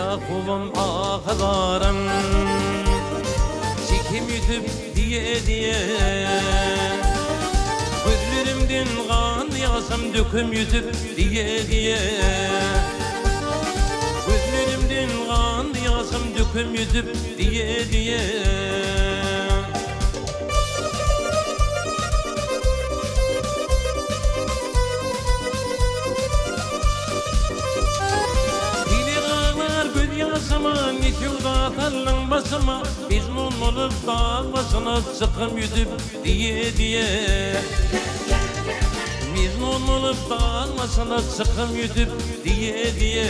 kulum ağlarım, çekim yüzüp diye diye. Gözlerimden kan yağsam döküm yüzüp diye diye. Gözlerimden kan yağsam döküm yüzüp diye diye. Zaman yıkıldı atarlan basıma, biz nun olup dağ başına sıkım yüzüp diye diye. Biz nun olup dağ başına sıkım yüzüp diye diye.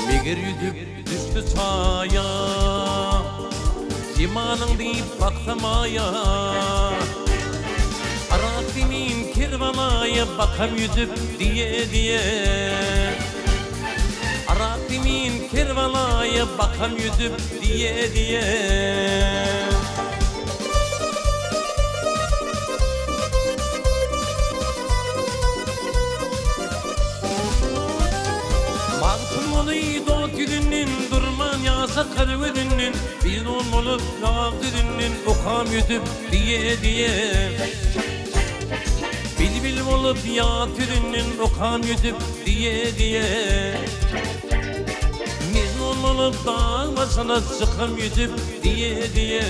Meğer yüzüp düştü çaya, Cimanın deyip baktım aya. Arabimin kervanaya bakam yüzüp diye diye. Arabimin kervanaya bakam yüzüp diye diye. Durman yasa karıvırının, bir olmalı lağdırının, okam yüzüp diye diye. Bilbil olup yatırının, okam yüzüp diye diye. Biz olmalı dağ başına sıkım yüzüp diye diye.